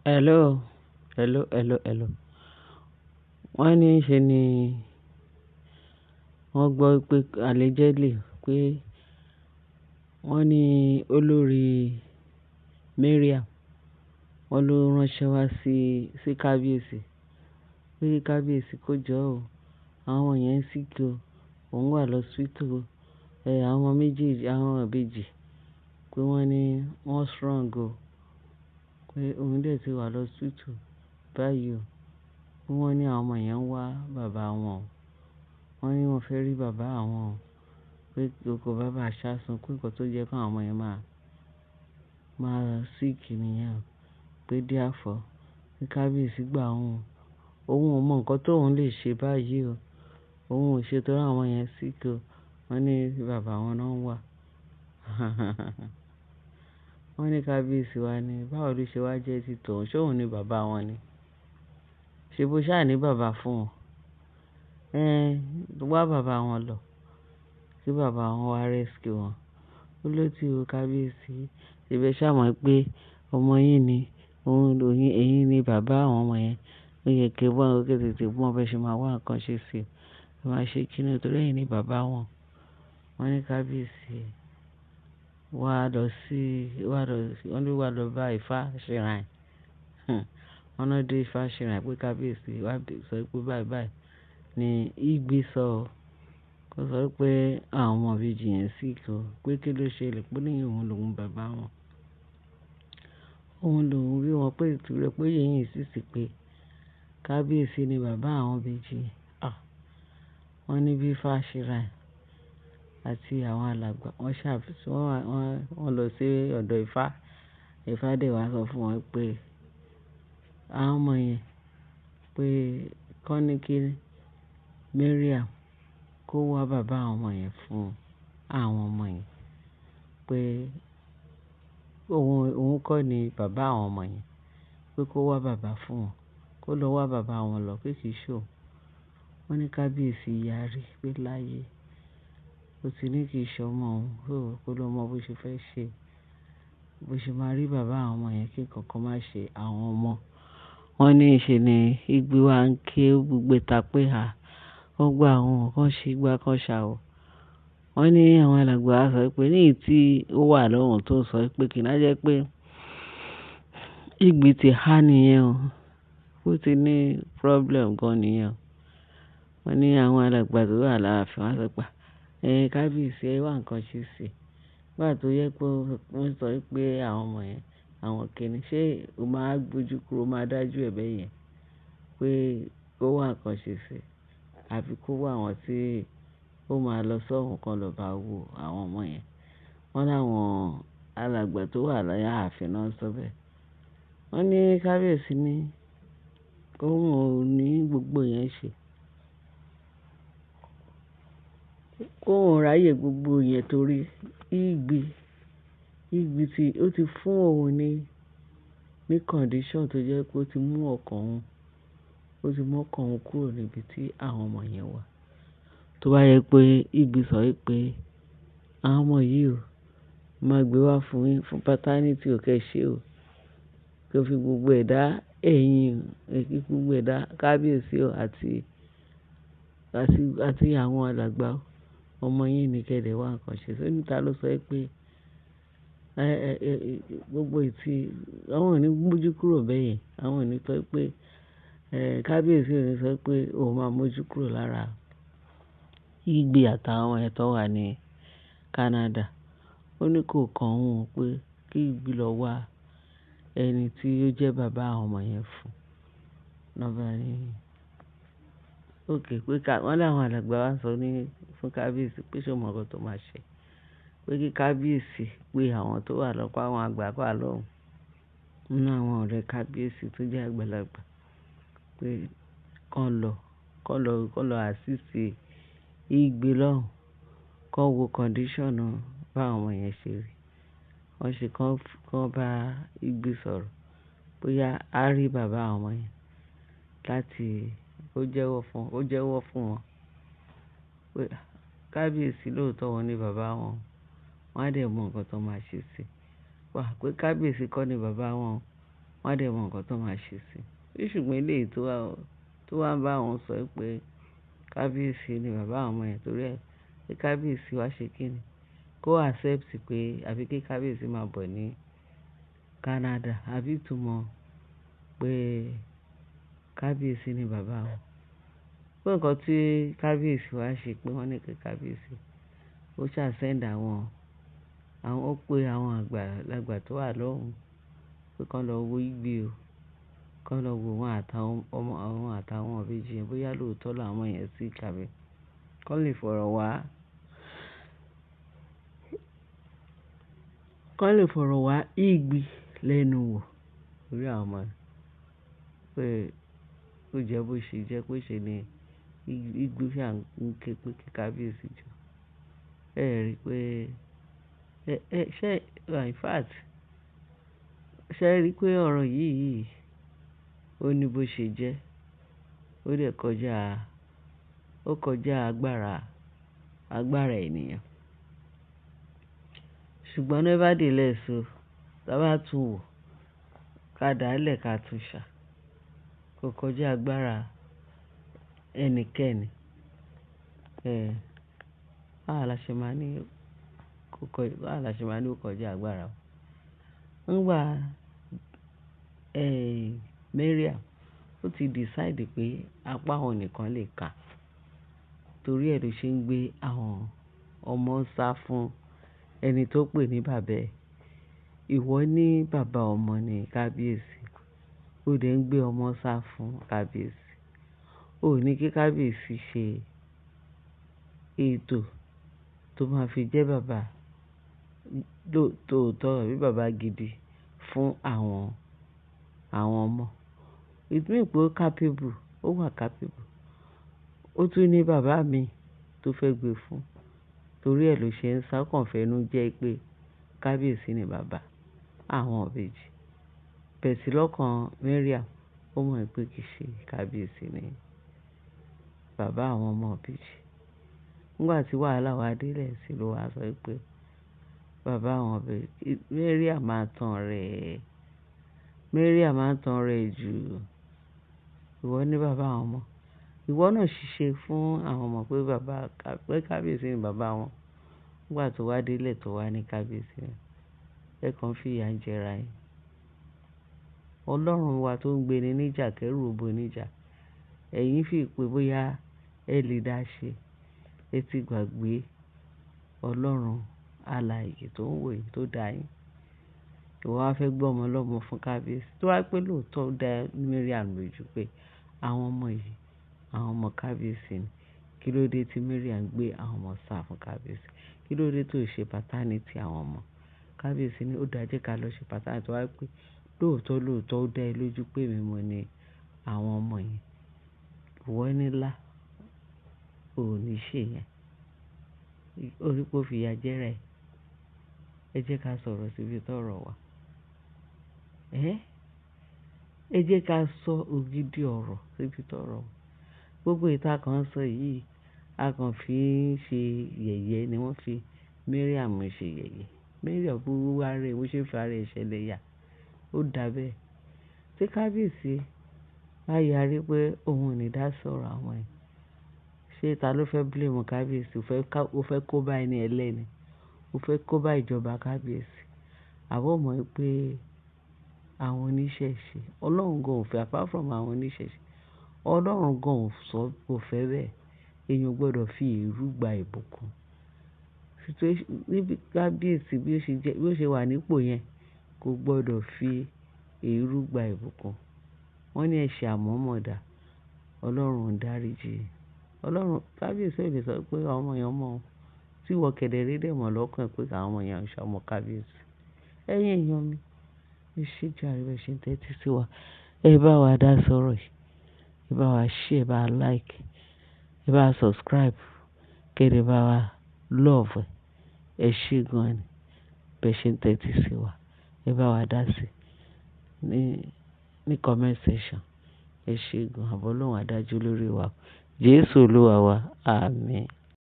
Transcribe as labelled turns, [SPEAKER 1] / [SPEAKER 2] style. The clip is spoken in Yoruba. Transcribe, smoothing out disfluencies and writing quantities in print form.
[SPEAKER 1] Hello, hello. Wọ́n ní ṣe ni wọ́n gbọ́ pé allegedly pé wọ́n ní olórí Mariam wọ́n ló ránṣẹ́ wá sí kábíyèsí pé kábíyèsí kó jọ̀ọ́ o, àwọn yẹn ń sick o, òun wà lọ́sítù o, àwọn méjèèjì àwọn ìbejì pé wọ́n ní wọ́n strong o, pé òun dẹ̀ ti wà lọ́sítù báyìí o, pé wọ́n ní àwọn ọmọ yẹn ń wá bàbá wọn o, wọ́n ní wọ́n fẹ́ rí bàbá àwọn o, pé kò bàbá ṣáṣun pé nǹkan tó jẹ́ kí àwọn ọmọ yẹn máa sick nìyẹn o, pé therefore kí kábíyèsí gbà òun ò mọ nǹkan tóun lè ṣe báyìí o, òun ò ṣe torí àwọn yẹn sick o, wọ́n ní bàbá wọn náà ń wà. Wọ́n ní kábíyèsí wa ní báwo ló ṣe wá jẹ́ ti tòun, ṣé òun ni bàbá wọn ni? Ṣé bó ṣáà ní bàbá fún wọn? Wá bàbá wọn lọ, kí bàbá wọn wá rescue wọn. Ó ló ti o kábíyèsí, ṣé bẹ́ẹ̀ ṣá mọ̀ pé ọmọ yín ni, ẹ̀yin ni bàbá àwọn ọmọ yẹn, ó yẹ kí wọ́n tètè mọ̀ bẹ́ẹ̀ ṣe máa wá nǹkan ṣe sí i, ẹ máa ṣe kíni torí ẹ̀yin ni bàbá wọn. Wọ́n ní kábíyèsí wọ́n ló wá lọ bá Ifá shrine. Wọ́n náà dé Ifá shrine pé kábíyèsí wá sọ pé báyìí ni Igbe sọ ó sọ pé àwọn ọmọ ìbejì yẹn sick o, pé kí ló ṣẹlẹ̀ pé lẹ́yìn òun lòun bàbá wọn. Òun lòun rí wọn pé ìtura pé yẹ̀yìn sì pé kábíyèsí ni bàbá àwọn ìbejì. Wọ́n ní bí Ifá shrine àti àwọn alàgbà wọ́n lọ sí ọ̀dọ̀ Ifá. Ifá dẹ̀ wá sọ fún wọn pé àwọn ọmọ yẹn pé kọ́ ní kí Mariam kó wá bàbá àwọn ọmọ yẹn fún àwọn ọmọ yẹn, pé òun kọ́ ni bàbá àwọn ọmọ yẹn, pé kó wá bàbá fún wọn, kó lọ wá bàbá wọn lọ pé kì í ṣe òun. Wọ́n ní kábíyèsí yarí pé láyé ó ti ní kì í ṣe ọmọ òun, kó lọ mọ bó ṣe fẹ́ ṣe, bó ṣe máa rí bàbá àwọn ọmọ yẹn kí nǹkan kan má ṣe àwọn ọmọ. Wọ́n ní ṣe ni Igbe wa ń ké gbogbo ta pé ó gba àwọn kan ṣe gbá kan ṣàwọ̀. Wọ́n ní àwọn alàgbà sọ pé ní ìtí ó wà lọ́rùn tó sọ pé kì í náà jẹ́ pé Igbe ti há nìyẹn o, ó ti ní problem gan nìyẹn o. Wọ́n ní àwọn alàgbà tó wà láàfin wọ́n sọ pé kábíyèsí ẹ wá nǹkan ṣe sí i. Nígbà tó yẹ pé wọ́n sọ pé àwọn ọmọ yẹn àwọn kìíní, ṣé o máa gbójú kúrò máa dájú ẹ̀bẹ̀ yẹn pé kó wá nǹkan ṣe sí i, àfi kó wá àwọn tí ó máa lọ sọ́hùn kan lọ bá wo àwọn ọmọ yẹn. Wọ́n láwọn alàgbà tó wà láàfin náà sọ bẹ́ẹ̀. Wọ́n ní kábíyèsí ní òun ò ní gbogbo yẹn ṣe, kóun ráyè gbogbo yẹn torí Igbe ó ti fún òun ní condition tó jẹ́ pé ó ti mú ọkàn òun kúrò níbi tí àwọn ọmọ yẹn wà. Tó bá yẹ pé Igbe sọ pé àwọn ọmọ yìí o máa gbé wá fún yín fún paternity ò kẹ́ ṣe o, kí o fi gbogbo ẹ̀dá gbogbo ẹ̀dá kábíyèsí o àti àwọn alàgbà ọmọ yín ní kẹ́dẹ̀ wá nǹkan ṣe. Ṣé níta ló sọ pé gbogbo ìtì àwọn ò ní mójú kúrò bẹ́yẹn, àwọn ò ní sọ pé kábíyèsí ò ní sọ pé òun máa mójú kúrò lára Igbe àtàwọn ẹ̀ tó wà ní Canada. Ó ní kò kan òun pé kí Igbe lọ wá ẹni tí ó jẹ́ bàbá àwọn ọmọ yẹn fún. Lọ́ba ní pé wọ́n láwọn alàgbà wá sọ fún kábíyèsí pé ṣé o mọ̀ nǹkan tó máa ṣe, pé kí kábíyèsí pé àwọn tó wà lọ́pọ̀ àwọn àgbà wà lọ́hùn nínú àwọn ọ̀rẹ́ kábíyèsí tó jẹ́ àgbàlagbà pé kán lọ assist Igbe lọ́hùn, kán wo condition bá àwọn ọmọ yẹn ṣe rí. Wọ́n ṣe kán bá Igbe sọ̀rọ̀ bóyá á rí bàbá àwọn ọmọ yẹn láti ó jẹ́wọ́ fún wọn pé kábíyèsí lóòótọ́ wọn ní bàbá wọn, wọ́n á dẹ̀ mọ nǹkan tó máa ṣe sí i. Pé kábíyèsí kọ́ ni bàbá wọn, wọ́n á dẹ̀ mọ nǹkan tó máa ṣe sí i. Ṣùgbọ́n eléyìí tó wá ń bá wọn sọ pé kábíyèsí ni bàbá àwọn ọmọ yẹn, torí ẹ̀ pé kábíyèsí wá ṣe kí ni, kó accept pé àbí kí kábíyèsí máa bọ̀ ní Canada, àbí ìtumọ̀ pé kábíyèsí ni bàbá wọn. Pé nǹkan tí kábíyèsí wá ṣe pé wọ́n ní pé kábíyèsí ó ṣàṣẹ́ǹdà ó pé àwọn àgbàlagbà tó wà lọ́hùn pé kán lọ wo Igbe o, kán lọ wo wọn àtàwọn ìbejì yẹn bóyá lóòótọ́ làwọn yẹn sí kàbí kán lè fọ̀rọ̀ wá Igbe lẹ́nu wò lórí àwọn ọmọ rẹ̀, pé ó jẹ́ bó ṣe jẹ́ pé ṣe ni Igbe ṣà ń ké pé kí kábíyèsí jọ. Ẹ rí pé in fact ṣe rí pé ọ̀rọ̀ yìí ó ní bó ṣe jẹ́, ó dẹ̀ kọjá agbára ènìyàn. Ṣùgbọ́n nevertheless o, tá bá tún wò ká dàálẹ̀ ká tún ṣà, kò kọjá agbára ẹnikẹ́ni. Báwo la ṣe máa ní ó kọjá agbára o. Nígbà Mariam ó ti decide pé apá òun nìkan lè kà, torí ẹ̀ ló ṣe ń gbé àwọn ọmọ sá fún ẹni tó pè ní bàbá ẹ̀. Ìwọ ní bàbá ọmọ ní kábíyèsí, ó dẹ̀ ń gbé ọmọ sá fún kábíyèsí. Ó ní kí kábíyèsí ṣe ètò tó máa fi jẹ́ bàbá tòótọ́ àbí bàbá gidi fún àwọn ọmọ. It means pé ó wà capable. Ó tún ní bàbá mi tó fẹ́ gbé fún, torí ẹ̀ ló ṣe ń sákànfẹ́nu jẹ́ pé kábíyèsí ni bàbá àwọn ìbejì. Bẹ̀sí lọ́kàn Mariam, ó mọ̀ pé kì í ṣe kábíyèsí ni bàbá àwọn ọmọ ìbejì. Nígbà tí wàhálà wá délẹ̀ sí ló wá sọ pé bàbá àwọn ìbejì. Mariam máa tàn rẹ̀ jù. Ìwọ ní bàbá àwọn ọmọ. Ìwọ náà ṣiṣẹ́ fún àwọn ọmọ pé kábíyèsí ni bàbá wọn. Nígbà tó wá délẹ̀ tó wá ní kábíyèsí ni. Ẹ kàn fi ìyà ń jẹra yín. Ọlọ́run wa tó ń gbé ni níjà kẹ́rù òbó níjà. Ẹ̀yin fi pé bóyá ẹ lè dá ṣe. Ẹ ti gbàgbé Ọlọ́run alààyè tó ń wò yín, tó dá yín. Ìwọ wá fẹ́ gbé ọmọ lọ́mọ fún kábíyèsí. Tó wá pé lóòótọ́ ó dá Mariam lójú pé àwọn ọmọ yìí, àwọn ọmọ kábíyèsí ni. Kí ló dé tí Mariam gbé àwọn ọmọ sá fún kábíyèsí? Kí ló dé tó ṣe paternity àwọn ọmọ? Kábíyèsí ni ó dáa jẹ́ ká lọ ṣe paternity. Tó wá pé lóòótọ́ ó dá ẹ lójú pé mi mo ni àwọn ọmọ yẹn. Ìwọ nílá, ò ní ṣe yẹn. Orí pé ó fi ìyà jẹ́ra ẹ̀. Ẹ jẹ́ ká sọ̀rọ̀ síbi tọ́rọ̀ wà. Ẹ jẹ́ ká sọ ògidì ọ̀rọ̀ síbi tọ́rọ̀ wà. Gbogbo ìta kan sọ yìí, a kàn fi ń ṣe yẹ̀yẹ́ ni wọ́n fi Mariam ṣe yẹ̀yẹ́. Mariam burú wá rẹ̀, bó ṣe ń fi ara ẹ̀ ṣẹlẹ̀ yà. Ó dà bẹ́ẹ̀. Tí kábíyèsí bá yarí pé òun ò ní dá sọ̀rọ̀ àwọn ẹ̀, ṣé ta ló fẹ́ blame kábíyèsí? Ó fẹ́ kó bá ẹni ẹlẹ́ni. Ó fẹ́ kó bá ìjọba kábíyèsí. Àbọ̀ mọ̀ pé àwọn oníṣẹ̀ṣe, Ọlọ́run gan ò fẹ́, apart from àwọn oníṣẹ̀ṣe, Ọlọ́run gan kò fẹ́ bẹ́ẹ̀. Èèyàn gbọ́dọ̀ fi èrú gba ìbùkún. Níbi kábíyèsí bí ó ṣe wà nípò yẹn, kò gbọ́dọ̀ fi èrú gba ìbùkún. Wọ́n ní ẹ̀ṣẹ̀ àmọ̀mọ̀dá, Ọlọ́run ń dáríjì. Kábíyèsí ò lè sọ pé àwọn ọmọ yẹn mọ̀ ọ́n. Tí ìwọ kẹ̀dẹ̀ rí dẹ̀ mọ̀ lọ́kàn pé àwọn ọmọ yẹn ń ṣe ọmọ kábíyèsí. Ẹ̀yin èèyàn mi, ẹ ṣé jàre bẹ́ẹ̀ ṣe ń tẹ́tí sí wa. Ẹ bá wa dá sọ̀rọ̀ yìí. Ẹ bá wa share, ẹ bá wa like, ẹ bá wa subscribe, kẹ́dẹ̀ bá wa love. Ẹ ṣé gan ni bẹ́ẹ̀ ṣe ń tẹ́tí sí wa. Ẹ bá wa dá sí ní comment section. Ẹ ṣé gan, àbọ̀ Ọlọ́run á dájú lórí wa. Jésù Olúwa wa. Àmín.